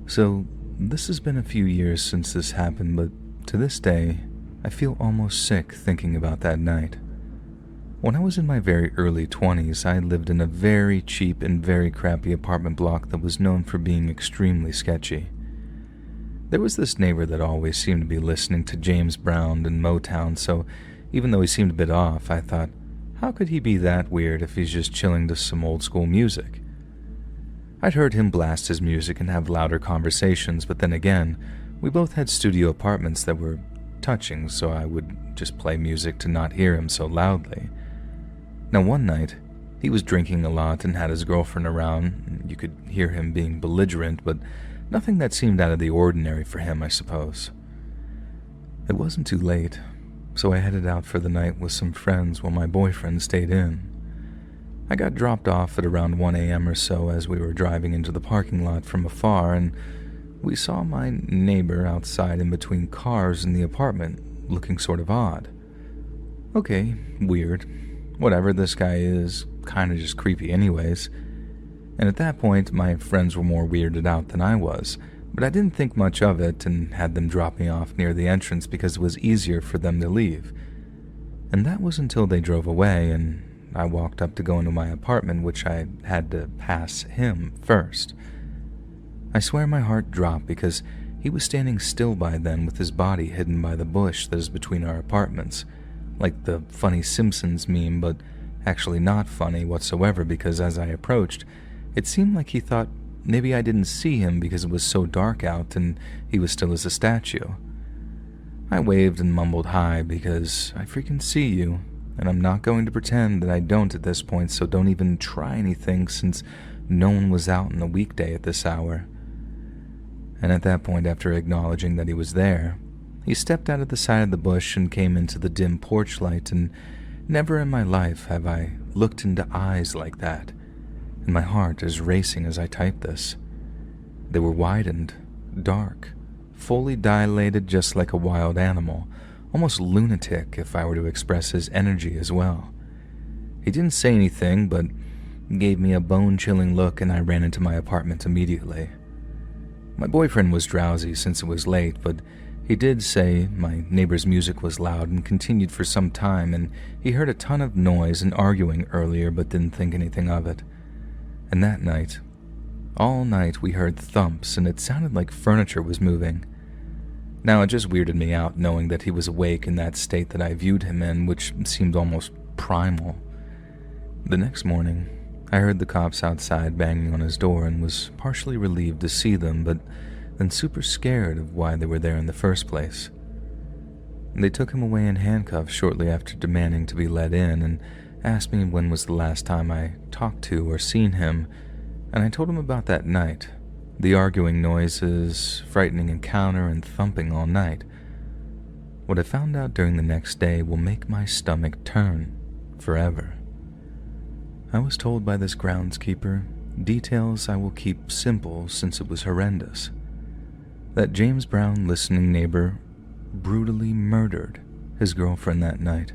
So, this has been a few years since this happened, but to this day, I feel almost sick thinking about that night. When I was in my very early 20s, I lived in a very cheap and very crappy apartment block that was known for being extremely sketchy. There was this neighbor that always seemed to be listening to James Brown and Motown, so even though he seemed a bit off, I thought, how could he be that weird if he's just chilling to some old school music? I'd heard him blast his music and have louder conversations, but then again, we both had studio apartments that were touching, so I would just play music to not hear him so loudly. Now one night, he was drinking a lot and had his girlfriend around. You could hear him being belligerent, but nothing that seemed out of the ordinary for him, I suppose. It wasn't too late, so I headed out for the night with some friends while my boyfriend stayed in. I got dropped off at around 1 a.m. or so as we were driving into the parking lot from afar, and we saw my neighbor outside in between cars in the apartment, looking sort of odd. Okay, weird. Whatever, this guy is kinda just creepy anyways. And at that point, my friends were more weirded out than I was, but I didn't think much of it and had them drop me off near the entrance because it was easier for them to leave. And that was until they drove away and I walked up to go into my apartment, which I had to pass him first. I swear my heart dropped because he was standing still by then with his body hidden by the bush that is between our apartments, like the funny Simpsons meme, but actually not funny whatsoever because as I approached, it seemed like he thought maybe I didn't see him because it was so dark out and he was still as a statue. I waved and mumbled hi because I freaking see you, and I'm not going to pretend that I don't at this point, so don't even try anything since no one was out on a weekday at this hour. And at that point, after acknowledging that he was there, he stepped out of the side of the bush and came into the dim porch light, and never in my life have I looked into eyes like that, and my heart is racing as I type this. They were widened, dark, fully dilated just like a wild animal, almost lunatic if I were to express his energy as well. He didn't say anything, but gave me a bone-chilling look and I ran into my apartment immediately. My boyfriend was drowsy since it was late, but he did say my neighbor's music was loud and continued for some time, and he heard a ton of noise and arguing earlier but didn't think anything of it. And that night, all night we heard thumps and it sounded like furniture was moving. Now it just weirded me out knowing that he was awake in that state that I viewed him in, which seemed almost primal. The next morning, I heard the cops outside banging on his door and was partially relieved to see them, but then super scared of why they were there in the first place. They took him away in handcuffs shortly after demanding to be let in and asked me when was the last time I talked to or seen him, and I told him about that night, the arguing noises, frightening encounter, and thumping all night. What I found out during the next day will make my stomach turn forever. I was told by this groundskeeper details I will keep simple since it was horrendous. That James Brown listening neighbor brutally murdered his girlfriend that night,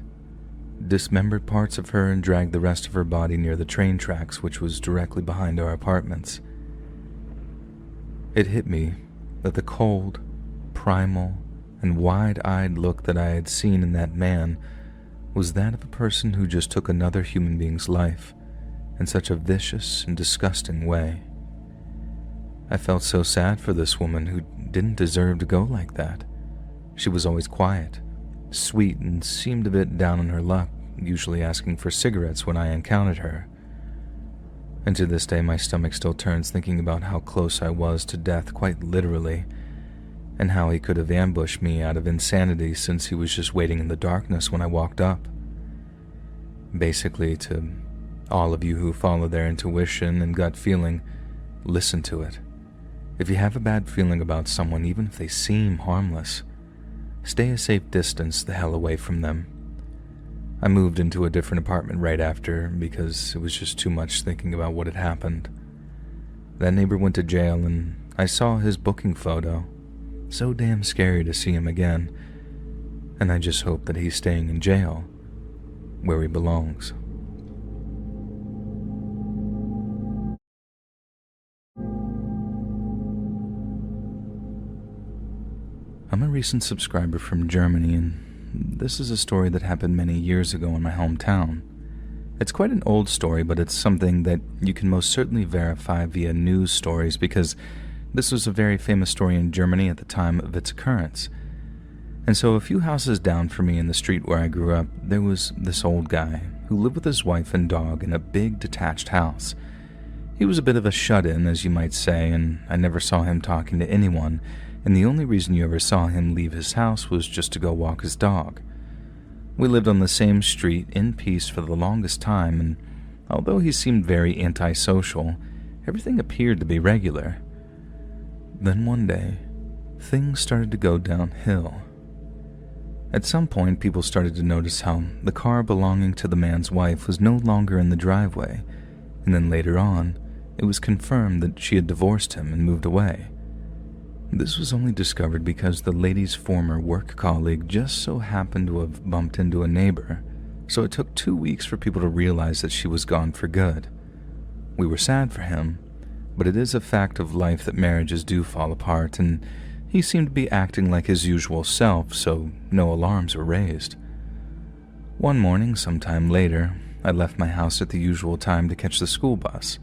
dismembered parts of her and dragged the rest of her body near the train tracks which was directly behind our apartments. It hit me that the cold, primal, and wide-eyed look that I had seen in that man was that of a person who just took another human being's life in such a vicious and disgusting way. I felt so sad for this woman who didn't deserve to go like that. She was always quiet, sweet, and seemed a bit down on her luck, usually asking for cigarettes when I encountered her. And to this day my stomach still turns thinking about how close I was to death quite literally, and how he could have ambushed me out of insanity since he was just waiting in the darkness when I walked up. Basically, to all of you who follow their intuition and gut feeling, listen to it. If you have a bad feeling about someone, even if they seem harmless, stay a safe distance the hell away from them. I moved into a different apartment right after because it was just too much thinking about what had happened. That neighbor went to jail and I saw his booking photo. So damn scary to see him again. And I just hope that he's staying in jail where he belongs. I'm a recent subscriber from Germany, and this is a story that happened many years ago in my hometown. It's quite an old story, but it's something that you can most certainly verify via news stories because this was a very famous story in Germany at the time of its occurrence. And so a few houses down from me in the street where I grew up, there was this old guy who lived with his wife and dog in a big detached house. He was a bit of a shut-in, as you might say, and I never saw him talking to anyone, and the only reason you ever saw him leave his house was just to go walk his dog. We lived on the same street in peace for the longest time, and although he seemed very antisocial, everything appeared to be regular. Then one day, things started to go downhill. At some point, people started to notice how the car belonging to the man's wife was no longer in the driveway, and then later on, it was confirmed that she had divorced him and moved away. This was only discovered because the lady's former work colleague just so happened to have bumped into a neighbor, so it took 2 weeks for people to realize that she was gone for good. We were sad for him, but it is a fact of life that marriages do fall apart, and he seemed to be acting like his usual self, so no alarms were raised. One morning, sometime later, I left my house at the usual time to catch the school bus.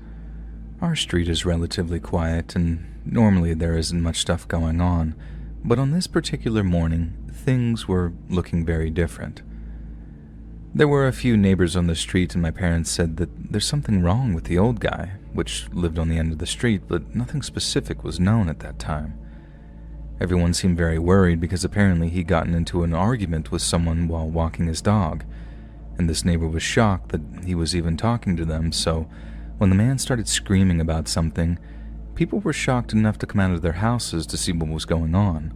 Our street is relatively quiet, and normally there isn't much stuff going on, but on this particular morning, things were looking very different. There were a few neighbors on the street, and my parents said that there's something wrong with the old guy, which lived on the end of the street, but nothing specific was known at that time. Everyone seemed very worried because apparently he'd gotten into an argument with someone while walking his dog, and this neighbor was shocked that he was even talking to them, so when the man started screaming about something, people were shocked enough to come out of their houses to see what was going on.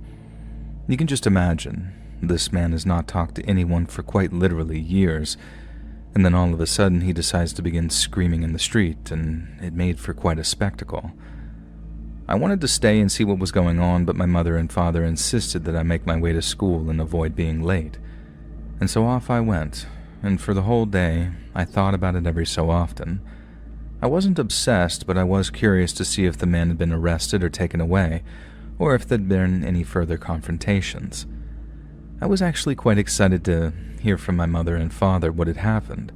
You can just imagine, this man has not talked to anyone for quite literally years, and then all of a sudden he decides to begin screaming in the street, and it made for quite a spectacle. I wanted to stay and see what was going on, but my mother and father insisted that I make my way to school and avoid being late. And so off I went, and for the whole day, I thought about it every so often. I wasn't obsessed, but I was curious to see if the man had been arrested or taken away, or if there'd been any further confrontations. I was actually quite excited to hear from my mother and father what had happened,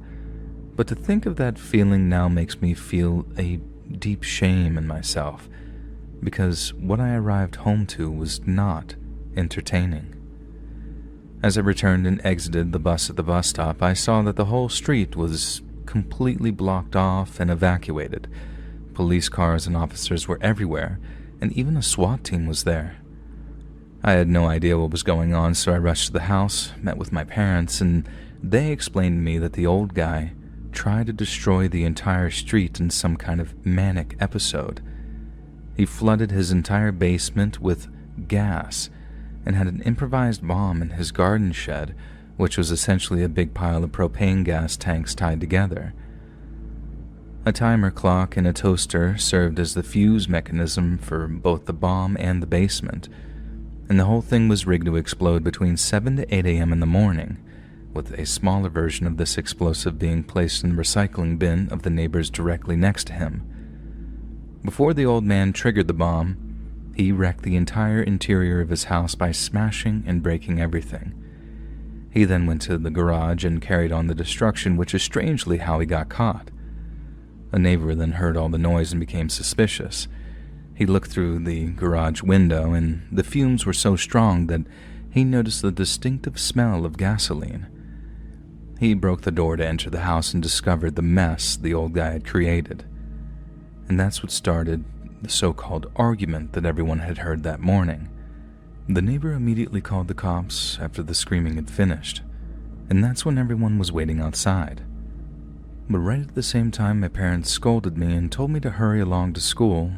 but to think of that feeling now makes me feel a deep shame in myself, because what I arrived home to was not entertaining. As I returned and exited the bus at the bus stop, I saw that the whole street was completely blocked off and evacuated. Police cars and officers were everywhere, and even a SWAT team was there. I had no idea what was going on, so I rushed to the house, met with my parents, and they explained to me that the old guy tried to destroy the entire street in some kind of manic episode. He flooded his entire basement with gas and had an improvised bomb in his garden shed, which was essentially a big pile of propane gas tanks tied together. A timer clock and a toaster served as the fuse mechanism for both the bomb and the basement, and the whole thing was rigged to explode between 7 to 8 a.m. in the morning, with a smaller version of this explosive being placed in the recycling bin of the neighbors directly next to him. Before the old man triggered the bomb, he wrecked the entire interior of his house by smashing and breaking everything. He then went to the garage and carried on the destruction, which is strangely how he got caught. A neighbor then heard all the noise and became suspicious. He looked through the garage window, and the fumes were so strong that he noticed the distinctive smell of gasoline. He broke the door to enter the house and discovered the mess the old guy had created. And that's what started the so-called argument that everyone had heard that morning. The neighbor immediately called the cops after the screaming had finished, and that's when everyone was waiting outside. But right at the same time my parents scolded me and told me to hurry along to school,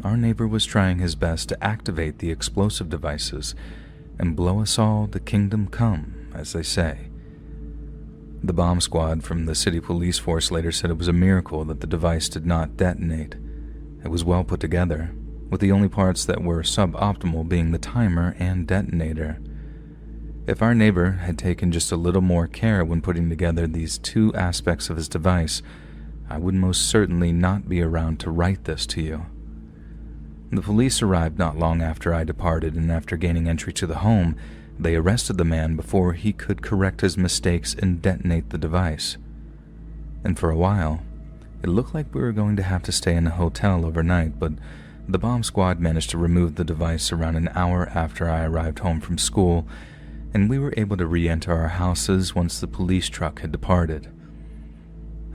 our neighbor was trying his best to activate the explosive devices and blow us all to kingdom come, as they say. The bomb squad from the city police force later said it was a miracle that the device did not detonate. It was well put together, with the only parts that were suboptimal being the timer and detonator. If our neighbor had taken just a little more care when putting together these two aspects of his device, I would most certainly not be around to write this to you. The police arrived not long after I departed, and after gaining entry to the home, they arrested the man before he could correct his mistakes and detonate the device. And for a while, it looked like we were going to have to stay in a hotel overnight, but the bomb squad managed to remove the device around an hour after I arrived home from school, and we were able to re-enter our houses once the police truck had departed.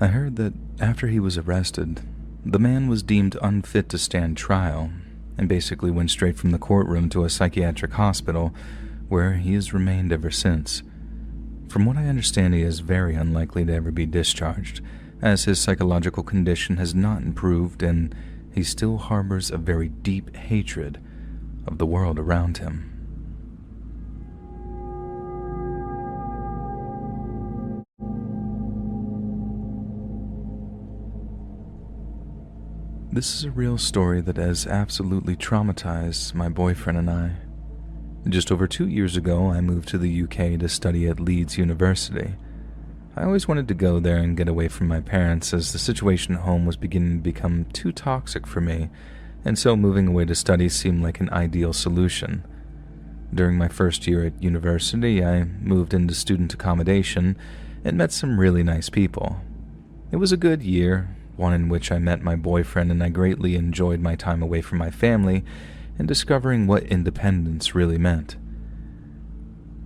I heard that after he was arrested, the man was deemed unfit to stand trial, and basically went straight from the courtroom to a psychiatric hospital, where he has remained ever since. From what I understand, he is very unlikely to ever be discharged, as his psychological condition has not improved and he still harbors a very deep hatred of the world around him. This is a real story that has absolutely traumatized my boyfriend and I. Just over 2 years ago, I moved to the UK to study at Leeds University. I always wanted to go there and get away from my parents, as the situation at home was beginning to become too toxic for me, and so moving away to study seemed like an ideal solution. During my first year at university, I moved into student accommodation and met some really nice people. It was a good year, one in which I met my boyfriend, and I greatly enjoyed my time away from my family and discovering what independence really meant.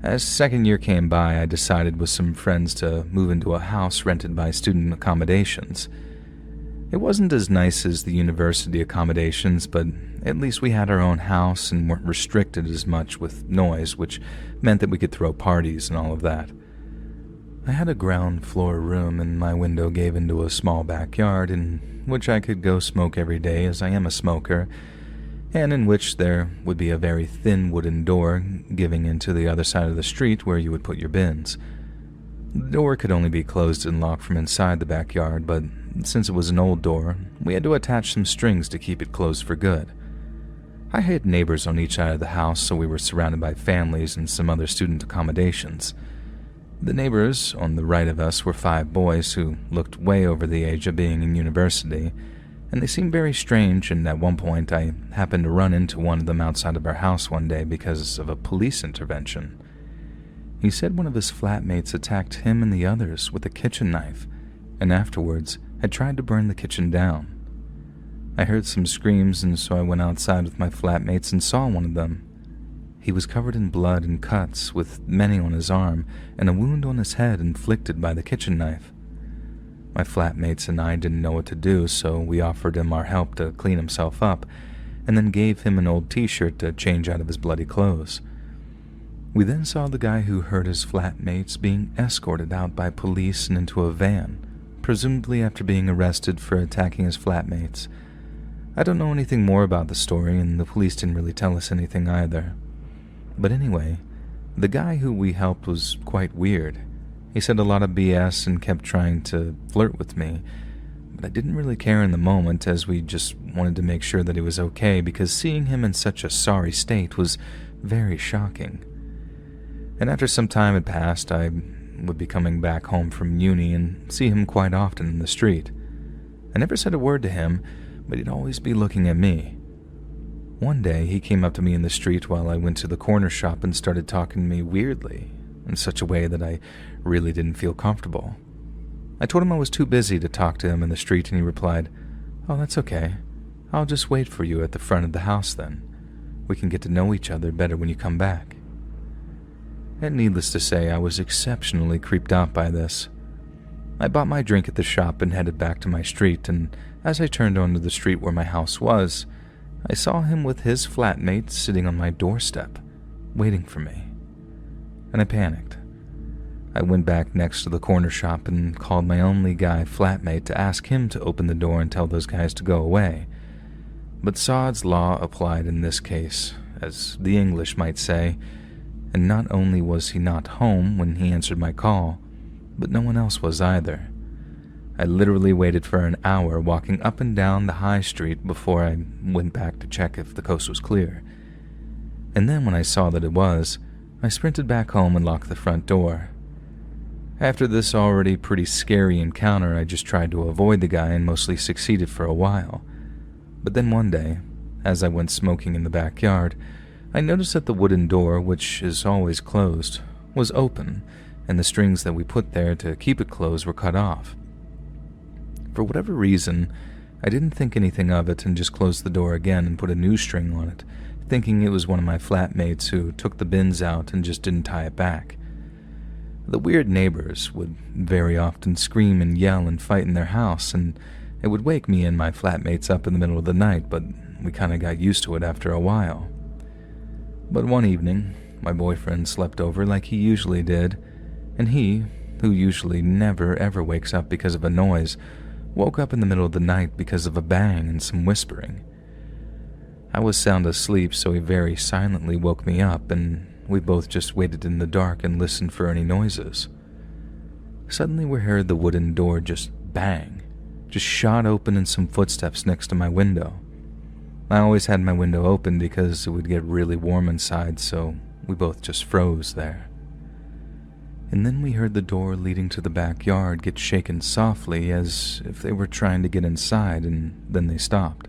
As second year came by, I decided with some friends to move into a house rented by student accommodations. It wasn't as nice as the university accommodations, but at least we had our own house and weren't restricted as much with noise, which meant that we could throw parties and all of that. I had a ground floor room, and my window gave into a small backyard in which I could go smoke every day, as I am a smoker, and in which there would be a very thin wooden door giving into the other side of the street where you would put your bins. The door could only be closed and locked from inside the backyard, but since it was an old door, we had to attach some strings to keep it closed for good. I had neighbors on each side of the house, so we were surrounded by families and some other student accommodations. The neighbors on the right of us were 5 boys who looked way over the age of being in university, and they seemed very strange, and at one point I happened to run into one of them outside of our house one day because of a police intervention. He said one of his flatmates attacked him and the others with a kitchen knife, and afterwards had tried to burn the kitchen down. I heard some screams, and so I went outside with my flatmates and saw one of them. He was covered in blood and cuts, with many on his arm, and a wound on his head inflicted by the kitchen knife. My flatmates and I didn't know what to do, so we offered him our help to clean himself up, and then gave him an old t-shirt to change out of his bloody clothes. We then saw the guy who hurt his flatmates being escorted out by police and into a van, presumably after being arrested for attacking his flatmates. I don't know anything more about the story, and the police didn't really tell us anything either. But anyway, the guy who we helped was quite weird. He said a lot of BS and kept trying to flirt with me, but I didn't really care in the moment, as we just wanted to make sure that he was okay, because seeing him in such a sorry state was very shocking. And after some time had passed, I would be coming back home from uni and see him quite often in the street. I never said a word to him, but he'd always be looking at me. One day, he came up to me in the street while I went to the corner shop and started talking to me weirdly, in such a way that I really didn't feel comfortable. I told him I was too busy to talk to him in the street, and he replied, "Oh, that's okay. I'll just wait for you at the front of the house then. We can get to know each other better when you come back." And needless to say, I was exceptionally creeped out by this. I bought my drink at the shop and headed back to my street, and as I turned onto the street where my house was, I saw him with his flatmate sitting on my doorstep, waiting for me. And I panicked. I went back next to the corner shop and called my only guy flatmate to ask him to open the door and tell those guys to go away. But Sod's law applied in this case, as the English might say, and not only was he not home when he answered my call, but no one else was either. I literally waited for an hour walking up and down the high street before I went back to check if the coast was clear. And then when I saw that it was, I sprinted back home and locked the front door. After this already pretty scary encounter, I just tried to avoid the guy and mostly succeeded for a while. But then one day, as I went smoking in the backyard, I noticed that the wooden door, which is always closed, was open, and the strings that we put there to keep it closed were cut off. For whatever reason, I didn't think anything of it and just closed the door again and put a new string on it, thinking it was one of my flatmates who took the bins out and just didn't tie it back. The weird neighbors would very often scream and yell and fight in their house, and it would wake me and my flatmates up in the middle of the night, but we kind of got used to it after a while. But one evening, my boyfriend slept over like he usually did, and he, who usually never ever wakes up because of a noise, woke up in the middle of the night because of a bang and some whispering. I was sound asleep, so he very silently woke me up, and we both just waited in the dark and listened for any noises. Suddenly we heard the wooden door just bang, just shot open and some footsteps next to my window. I always had my window open because it would get really warm inside, so we both just froze there. And then we heard the door leading to the backyard get shaken softly as if they were trying to get inside, and then they stopped.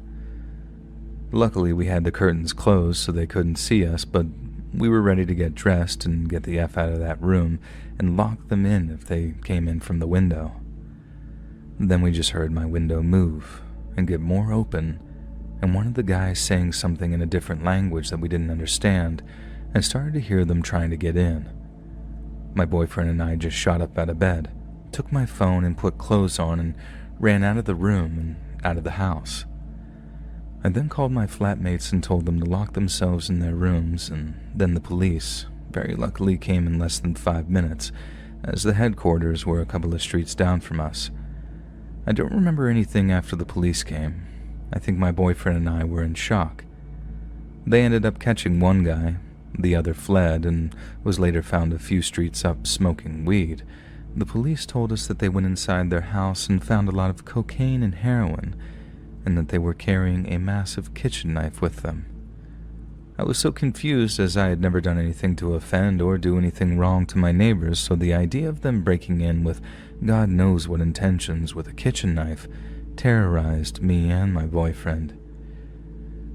Luckily, we had the curtains closed so they couldn't see us, but we were ready to get dressed and get the F out of that room and lock them in if they came in from the window. Then we just heard my window move and get more open, and one of the guys saying something in a different language that we didn't understand, and started to hear them trying to get in. My boyfriend and I just shot up out of bed, took my phone and put clothes on, and ran out of the room and out of the house. I then called my flatmates and told them to lock themselves in their rooms, and then the police, very luckily, came in less than 5 minutes, as the headquarters were a couple of streets down from us. I don't remember anything after the police came. I think my boyfriend and I were in shock. They ended up catching one guy. The other fled and was later found a few streets up smoking weed. The police told us that they went inside their house and found a lot of cocaine and heroin, and that they were carrying a massive kitchen knife with them. I was so confused, as I had never done anything to offend or do anything wrong to my neighbors, so the idea of them breaking in with God knows what intentions with a kitchen knife terrorized me and my boyfriend.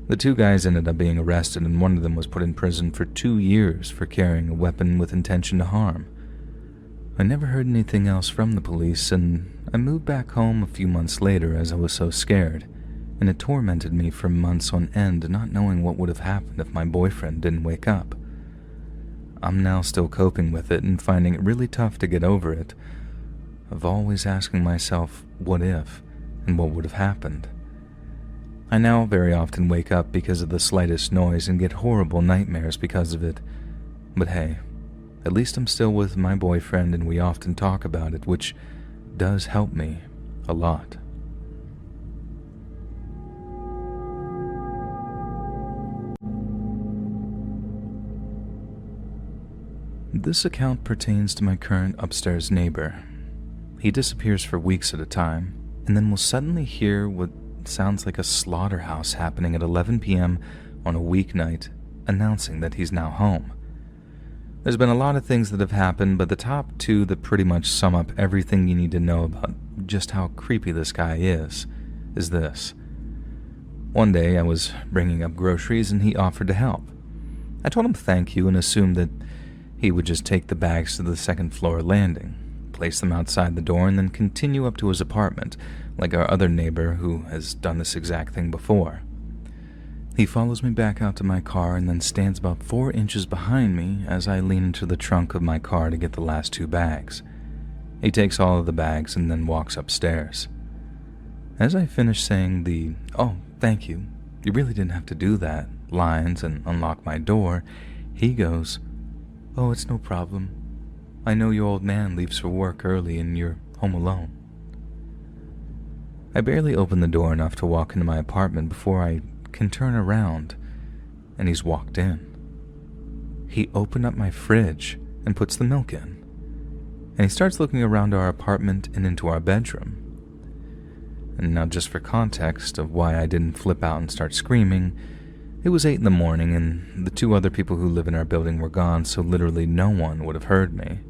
The two guys ended up being arrested, and one of them was put in prison for 2 years for carrying a weapon with intention to harm. I never heard anything else from the police, and I moved back home a few months later as I was so scared, and it tormented me for months on end not knowing what would have happened if my boyfriend didn't wake up. I'm now still coping with it and finding it really tough to get over it, of always asking myself what if and what would have happened. I now very often wake up because of the slightest noise and get horrible nightmares because of it. But hey, at least I'm still with my boyfriend and we often talk about it, which does help me a lot. This account pertains to my current upstairs neighbor. He disappears for weeks at a time, and then will suddenly hear what sounds like a slaughterhouse happening at 11 p.m. on a weeknight, announcing that he's now home. There's been a lot of things that have happened, but the top two that pretty much sum up everything you need to know about just how creepy this guy is this. One day I was bringing up groceries and he offered to help. I told him thank you and assumed that he would just take the bags to the second floor landing, place them outside the door, and then continue up to his apartment, like our other neighbor who has done this exact thing before. He follows me back out to my car and then stands about 4 inches behind me as I lean into the trunk of my car to get the last 2 bags. He takes all of the bags and then walks upstairs. As I finish saying the, "Oh, thank you, you really didn't have to do that," lines and unlock my door, he goes, "Oh, it's no problem. I know your old man leaves for work early and you're home alone." I barely open the door enough to walk into my apartment before I can turn around, and he's walked in. He opened up my fridge and puts the milk in, and he starts looking around our apartment and into our bedroom. And now, just for context of why I didn't flip out and start screaming, it was 8 in the morning and the 2 other people who live in our building were gone, so literally no one would have heard me.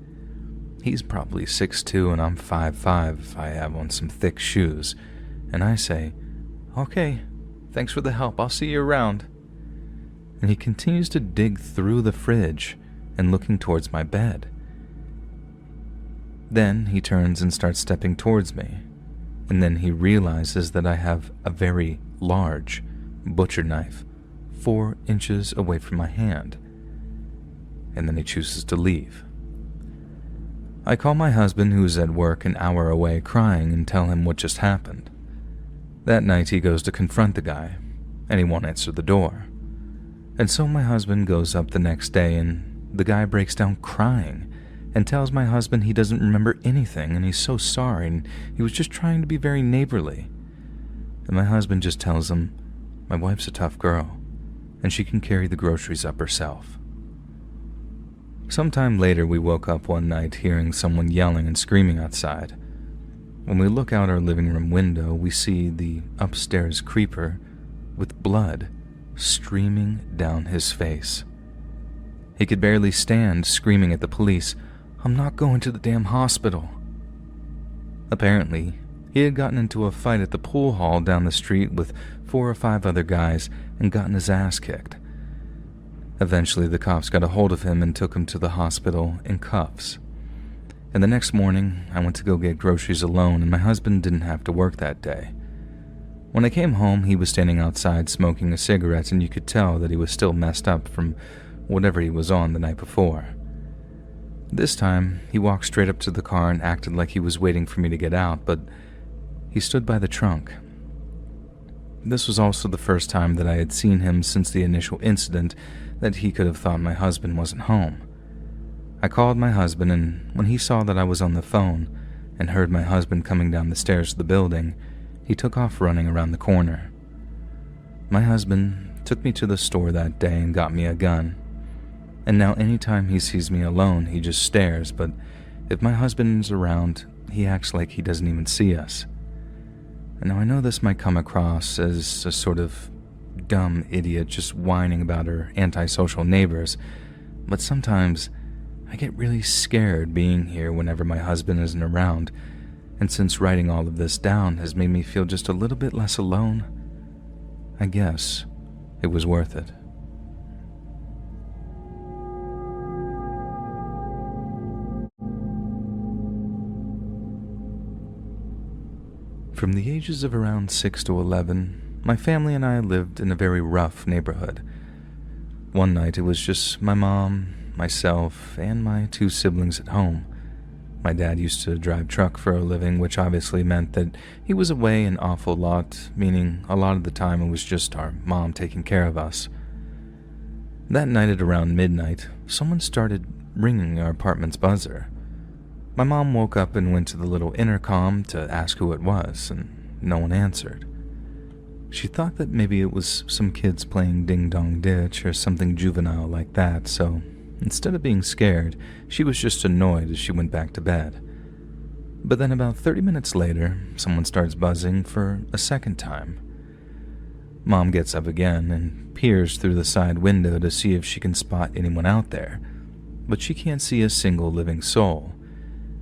He's probably 6'2" and I'm 5'5" if I have on some thick shoes, and I say, "Okay, Thanks for the help. I'll see you around." And he continues to dig through the fridge and looking towards my bed. Then he turns and starts stepping towards me, and then he realizes that I have a very large butcher knife 4 inches away from my hand, and then he chooses to leave. I call my husband, who's at work an hour away, crying, and tell him what just happened. That night he goes to confront the guy, and he won't answer the door. And so my husband goes up the next day, and the guy breaks down crying and tells my husband he doesn't remember anything and he's so sorry and he was just trying to be very neighborly. And my husband just tells him, "My wife's a tough girl, and she can carry the groceries up herself." Sometime later, we woke up one night hearing someone yelling and screaming outside. When we look out our living room window, we see the upstairs creeper with blood streaming down his face. He could barely stand, screaming at the police, "I'm not going to the damn hospital." Apparently, he had gotten into a fight at the pool hall down the street with 4 or 5 other guys and gotten his ass kicked. Eventually, the cops got a hold of him and took him to the hospital in cuffs. And the next morning, I went to go get groceries alone, and my husband didn't have to work that day. When I came home, he was standing outside smoking a cigarette, and you could tell that he was still messed up from whatever he was on the night before. This time, he walked straight up to the car and acted like he was waiting for me to get out, but he stood by the trunk. This was also the first time that I had seen him since the initial incident that he could have thought my husband wasn't home. I called my husband, and when he saw that I was on the phone and heard my husband coming down the stairs of the building, he took off running around the corner. My husband took me to the store that day and got me a gun. And now anytime he sees me alone, he just stares, but if my husband is around, he acts like he doesn't even see us. And now I know this might come across as a sort of dumb idiot just whining about her antisocial neighbors, but sometimes I get really scared being here whenever my husband isn't around, and since writing all of this down has made me feel just a little bit less alone, I guess it was worth it. From the ages of around 6 to 11, my family and I lived in a very rough neighborhood. One night it was just my mom, myself, and my 2 siblings at home. My dad used to drive truck for a living, which obviously meant that he was away an awful lot, meaning a lot of the time it was just our mom taking care of us. That night at around midnight, someone started ringing our apartment's buzzer. My mom woke up and went to the little intercom to ask who it was, and no one answered. She thought that maybe it was some kids playing ding-dong ditch or something juvenile like that, so instead of being scared, she was just annoyed as she went back to bed. But then about 30 minutes later, someone starts buzzing for a second time. Mom gets up again and peers through the side window to see if she can spot anyone out there, but she can't see a single living soul,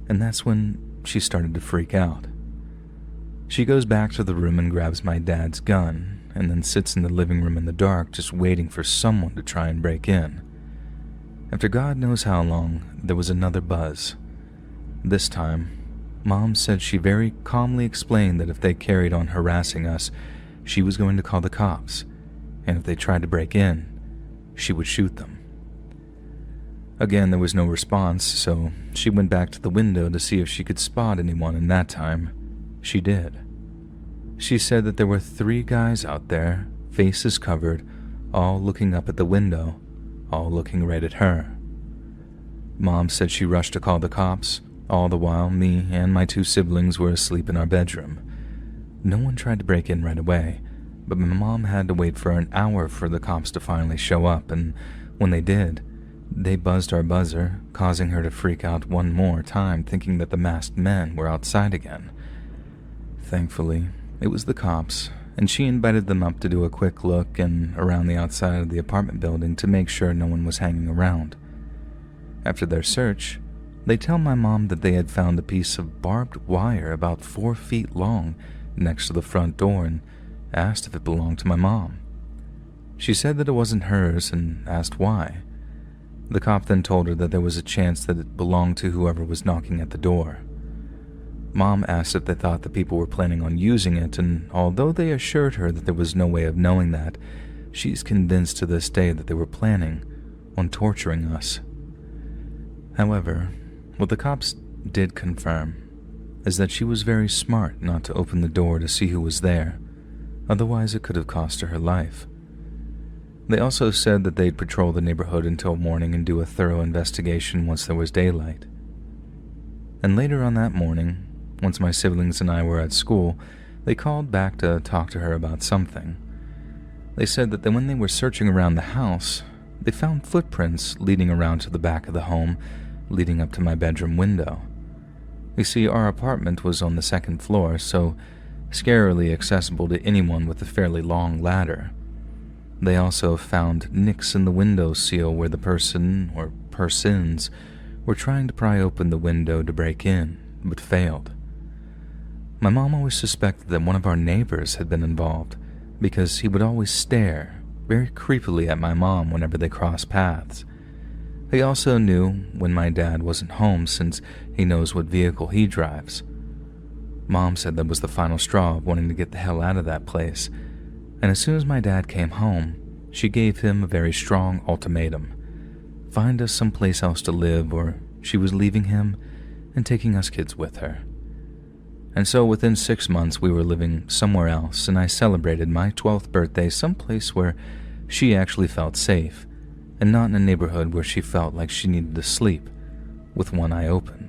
and that's when she started to freak out. She goes back to the room and grabs my dad's gun, and then sits in the living room in the dark just waiting for someone to try and break in. After God knows how long, there was another buzz. This time, Mom said she very calmly explained that if they carried on harassing us, she was going to call the cops, and if they tried to break in, she would shoot them. Again, there was no response, so she went back to the window to see if she could spot anyone, and that time, she did. She said that there were 3 guys out there, faces covered, all looking up at the window, all looking right at her. Mom said she rushed to call the cops, all the while me and my 2 siblings were asleep in our bedroom. No one tried to break in right away, but my mom had to wait for an hour for the cops to finally show up, and when they did, they buzzed our buzzer, causing her to freak out one more time, thinking that the masked men were outside again. Thankfully, it was the cops, and she invited them up to do a quick look and around the outside of the apartment building to make sure no one was hanging around. After their search, they tell my mom that they had found a piece of barbed wire about 4 feet long next to the front door, and asked if it belonged to my mom. She said that it wasn't hers and asked why. The cop then told her that there was a chance that it belonged to whoever was knocking at the door. Mom asked if they thought the people were planning on using it, and although they assured her that there was no way of knowing that, she's convinced to this day that they were planning on torturing us. However, what the cops did confirm is that she was very smart not to open the door to see who was there, otherwise it could have cost her life. They also said that they'd patrol the neighborhood until morning and do a thorough investigation once there was daylight. And later on that morning, once my siblings and I were at school, they called back to talk to her about something. They said that when they were searching around the house, they found footprints leading around to the back of the home, leading up to my bedroom window. You see, our apartment was on the second floor, so scarily accessible to anyone with a fairly long ladder. They also found nicks in the window sill where the person, or persons, were trying to pry open the window to break in, but failed. My mom always suspected that one of our neighbors had been involved, because he would always stare very creepily at my mom whenever they crossed paths. He also knew when my dad wasn't home since he knows what vehicle he drives. Mom said that was the final straw of wanting to get the hell out of that place, and as soon as my dad came home, she gave him a very strong ultimatum: find us someplace else to live, or she was leaving him and taking us kids with her. And so within 6 months we were living somewhere else, and I celebrated my 12th birthday someplace where she actually felt safe, and not in a neighborhood where she felt like she needed to sleep with one eye open.